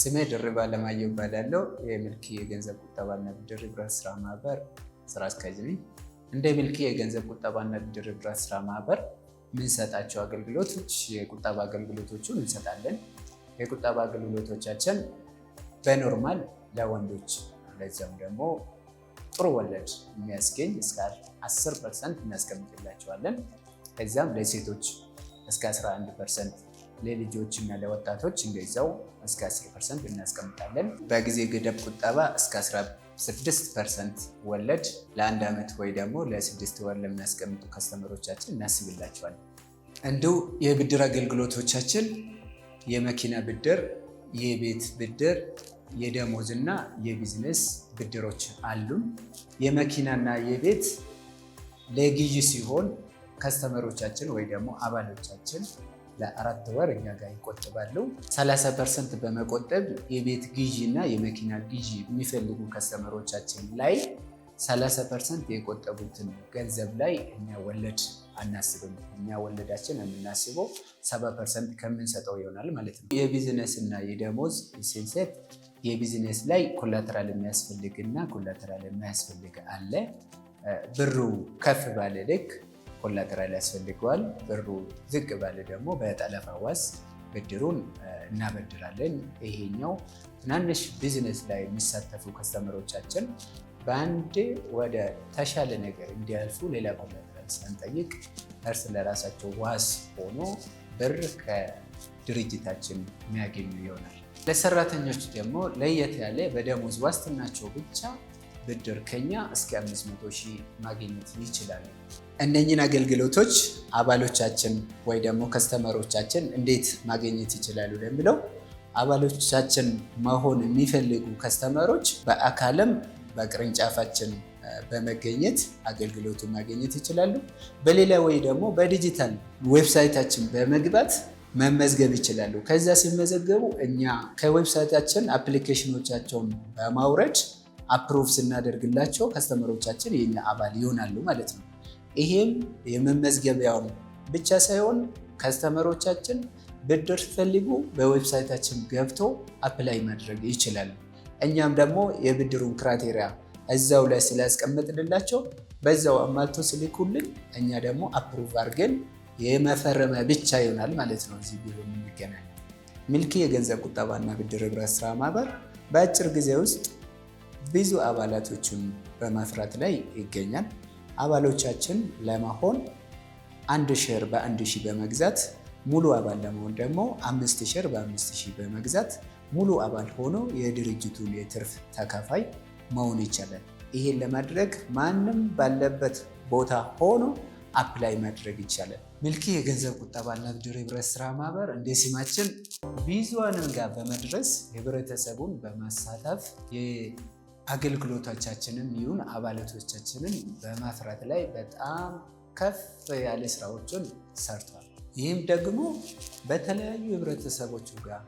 ስሜ ድርብ አለማየሁ እባላለሁ። የሚልኪ የገንዘብ ቁጠባና ብድር ህብረት ስራ ማህበር ስራ አስኪያጅ ነኝ። እንደ ሚልኪ የገንዘብ ቁጠባና ብድር ህብረት ስራ ማህበር የምንሰጣቸው አገልግሎቶች የቁጠባ አገልግሎቶችን እንሰጣለን። የቁጠባ አገልግሎቶቻችን በኖርማል ለወንዶች ለዚያም ደግሞ ጥሩ ወለድ የሚያስገኝ እስከ 10% እናስቀምጥላቸዋለን። ከዚያም ለሴቶች እስከ 11%፣ ለልጆች እና ለወጣቶች እንደዛው እስከ 10% እናስቀምጣለን። በጊዜ ገደብ ቁጠባ እስከ 16% ወለድ ለአንድ ዓመት ወይ ደግሞ ለ6 ወር ለሚያስቀምጡ ከስተመሮቻችን እናስብላቸዋለን። እንዲሁ የብድር አገልግሎቶቻችን የመኪና ብድር፣ የቤት ብድር፣ የደሞዝ እና የቢዝነስ ብድሮች አሉን። የመኪናና የቤት ለግዢ ሲሆን ከስተመሮቻችን ወይ ደግሞ አባሎቻችን ለ4 ወር እኛ ጋር ይቆጥባሉ። 30% በመቆጠብ የቤት ግዢ እና የመኪና ግዢ የሚፈልጉ ከስተመሮቻችን ላይ 30% የቆጠቡትን ገንዘብ ላይ እኛ ወለድ አናስብም። እኛ ወለዳችን የምናስበው 70% ከምንሰጠው ይሆናል ማለት ነው። የቢዝነስ እና የደሞዝ ሲንሰጥ የቢዝነስ ላይ ኮላተራል የሚያስፈልግ እና ኮላተራል የማያስፈልግ አለ። ብሩ ከፍ ባለ ልክ ኮላተራል ያስፈልገዋል። ብሩ ዝቅ ባለ ደግሞ በጠለፋ ዋስ ብድሩን እናበድራለን። ይሄኛው ትናንሽ ቢዝነስ ላይ የሚሳተፉ ከስተመሮቻችን በአንዴ ወደ ተሻለ ነገር እንዲያልፉ ሌላ ኮላተራል ሳንጠይቅ እርስ ለራሳቸው ዋስ ሆኖ ብር ከድርጅታችን የሚያገኙ ይሆናል። ለሰራተኞች ደግሞ ለየት ያለ በደሞዝ ዋስትናቸው ብቻ ብድር ከኛ እስከ 500,000 ማግኘት ይችላሉ። እነኚህን አገልግሎቶች አባሎቻችን ወይ ደግሞ ከስተመሮቻችን እንዴት ማግኘት ይችላሉ ለሚለው አባሎቻችን መሆን የሚፈልጉ ከስተመሮች በአካልም በቅርንጫፋችን በመገኘት አገልግሎቱን ማግኘት ይችላሉ። በሌላ ወይ ደግሞ በዲጂታል ዌብሳይታችን በመግባት መመዝገብ ይችላሉ። ከዛ ሲመዘገቡ እኛ ከዌብሳይታችን አፕሊኬሽኖቻቸውን በማውረድ አፕሩቭ ስናደርግላቸው ከስተመሮቻችን የኛ አባል ይሆናሉ ማለት ነው። ይሄም የመመዝገቢያውን ብቻ ሳይሆን ከስተመሮቻችን ብድር ሲፈልጉ በዌብሳይታችን ገብተው አፕላይ ማድረግ ይችላሉ። እኛም ደግሞ የብድሩን ክራይቴሪያ እዛው ላይ ስላስቀመጥንላቸው በዛው አሟልቶ ስልኩልን እኛ ደግሞ አፕሩቭ አድርገን የመፈረመ ብቻ ይሆናል ማለት ነው። እዚህ ቢሮ የምንገናኝ ሚልኪ የገንዘብ ቁጠባና ብድር ህብረት ስራ ማህበር በአጭር ጊዜ ውስጥ ብዙ አባላቶችን በማፍራት ላይ ይገኛል። አባሎቻችን ለመሆን 1 ሼር በ1,000 በመግዛት ሙሉ አባል ለመሆን ደግሞ 5 ሼር በ5,000 በመግዛት ሙሉ አባል ሆኖ የድርጅቱን የትርፍ ተካፋይ መሆን ይቻላል። ይሄን ለማድረግ ማንም ባለበት ቦታ ሆኖ አፕላይ ማድረግ ይቻላል። ሚልኪ የገንዘብ ቁጠባና ብድር ህብረት ስራ ማህበር እንደ ስማችን ብዙሃን ጋር በመድረስ ህብረተሰቡን በማሳተፍ አገልግሎቶቻችንን ይሁን አባላቶቻችንን በማፍራት ላይ በጣም ከፍ ያለ ስራዎችን ሰርቷል። ይህም ደግሞ በተለያዩ ህብረተሰቦች ጋር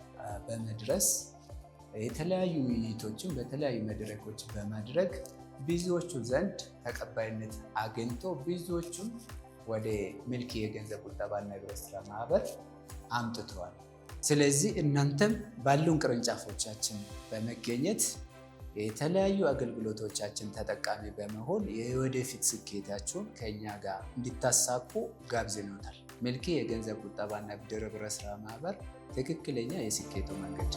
በመድረስ የተለያዩ ውይይቶችን በተለያዩ መድረኮች በማድረግ ብዙዎቹ ዘንድ ተቀባይነት አግኝቶ ብዙዎቹን ወደ ሚልኪ የገንዘብ ቁጠባና ህብረት ስራ ማህበር አምጥተዋል። ስለዚህ እናንተም ባሉን ቅርንጫፎቻችን በመገኘት የተለያዩ አገልግሎቶቻችን ተጠቃሚ በመሆን የወደፊት ስኬታችሁን ከኛ ጋር እንድታሳኩ ጋብዘናል። ሚልኪ የገንዘብ ቁጠባና ብድር ህብረት ስራ ማህበር ትክክለኛ የስኬቱ መንገድ